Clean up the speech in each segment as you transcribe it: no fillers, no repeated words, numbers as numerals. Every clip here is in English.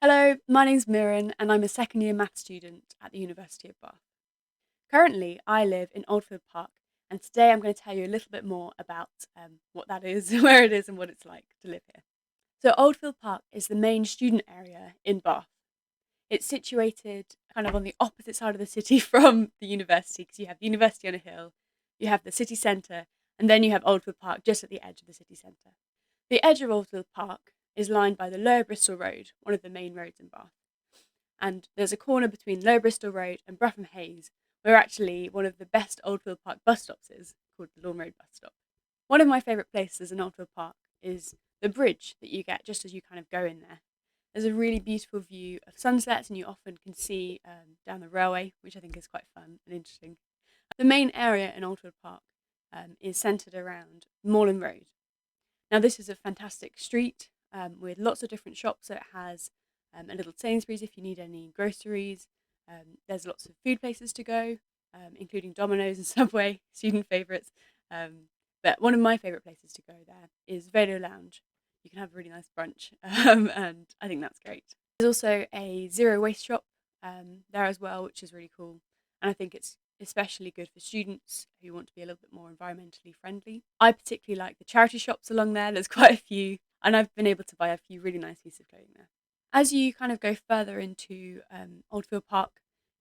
Hello, my name's Mirren and I'm a second year maths student at the University of Bath. Currently, I live in Oldfield Park and today I'm going to tell you a little bit more about what that is, where it is and what it's like to live here. So Oldfield Park is the main student area in Bath. It's situated kind of on the opposite side of the city from the university because you have the university on a hill, you have the city centre and then you have Oldfield Park just at the edge of the city centre. The edge of Oldfield Park is lined by the Lower Bristol Road, one of the main roads in Bath. And there's a corner between Lower Bristol Road and Brougham Hayes, where actually one of the best Oldfield Park bus stops is, called the Lawn Road Bus Stop. One of my favourite places in Oldfield Park is the bridge that you get just as you kind of go in there. There's a really beautiful view of sunsets, and you often can see down the railway, which I think is quite fun and interesting. The main area in Oldfield Park is centred around Moorland Road. Now, this is a fantastic street with lots of different shops. So it has a little Sainsbury's if you need any groceries. There's lots of food places to go, including Domino's and Subway, student favourites. But one of my favourite places to go there is Velo Lounge. You can have a really nice brunch, and I think that's great. There's also a zero waste shop there as well, which is really cool. And I think it's especially good for students who want to be a little bit more environmentally friendly. I particularly like the charity shops along there. There's quite a few, and I've been able to buy a few really nice pieces of clothing there. As you kind of go further into Oldfield Park,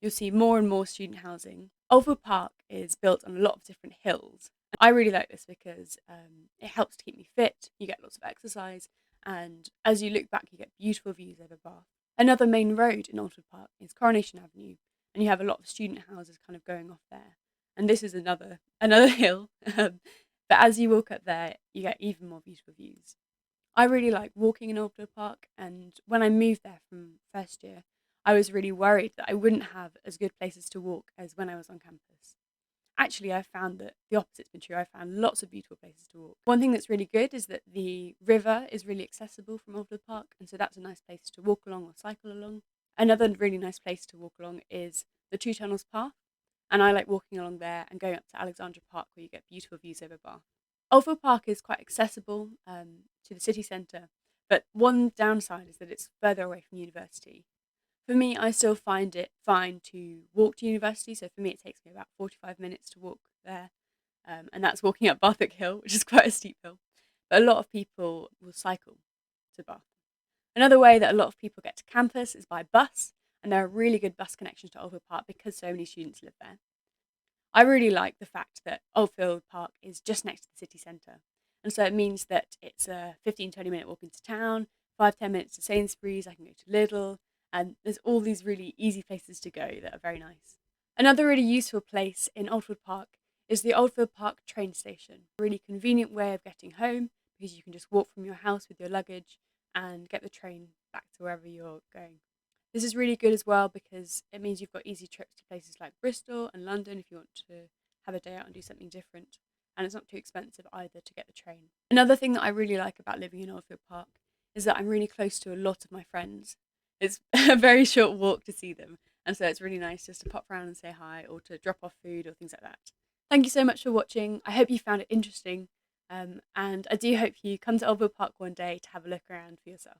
you'll see more and more student housing. Oldfield Park is built on a lot of different hills. I really like this because it helps to keep me fit, you get lots of exercise, and as you look back, you get beautiful views over Bath. Another main road in Oldfield Park is Coronation Avenue, and you have a lot of student houses kind of going off there. And this is another hill, but as you walk up there, you get even more beautiful views. I really like walking in Oldfield Park, and when I moved there from first year, I was really worried that I wouldn't have as good places to walk as when I was on campus. Actually, I found that the opposite's been true. I found lots of beautiful places to walk. One thing that's really good is that the river is really accessible from Oldfield Park, and so that's a nice place to walk along or cycle along. Another really nice place to walk along is the Two Tunnels Path, and I like walking along there and going up to Alexandra Park where you get beautiful views over Bath. Oldfield Park is quite accessible to the city centre, but one downside is that it's further away from university. For me, I still find it fine to walk to university, so for me it takes me about 45 minutes to walk there, and that's walking up Barthwick Hill, which is quite a steep hill. But a lot of people will cycle to Bath. Another way that a lot of people get to campus is by bus, and there are really good bus connections to Oldfield Park because so many students live there. I really like the fact that Oldfield Park is just next to the city centre, and so it means that it's a 15-20 minute walk into town, 5-10 minutes to Sainsbury's, I can go to Lidl, and there's all these really easy places to go that are very nice. Another really useful place in Oldfield Park is the Oldfield Park train station. A really convenient way of getting home because you can just walk from your house with your luggage and get the train back to wherever you're going. This is really good as well because it means you've got easy trips to places like Bristol and London if you want to have a day out and do something different. And it's not too expensive either to get the train. Another thing that I really like about living in Oldfield Park is that I'm really close to a lot of my friends. It's a very short walk to see them, and so it's really nice just to pop around and say hi or to drop off food or things like that. Thank you so much for watching. I hope you found it interesting, and I do hope you come to Oldfield Park one day to have a look around for yourself.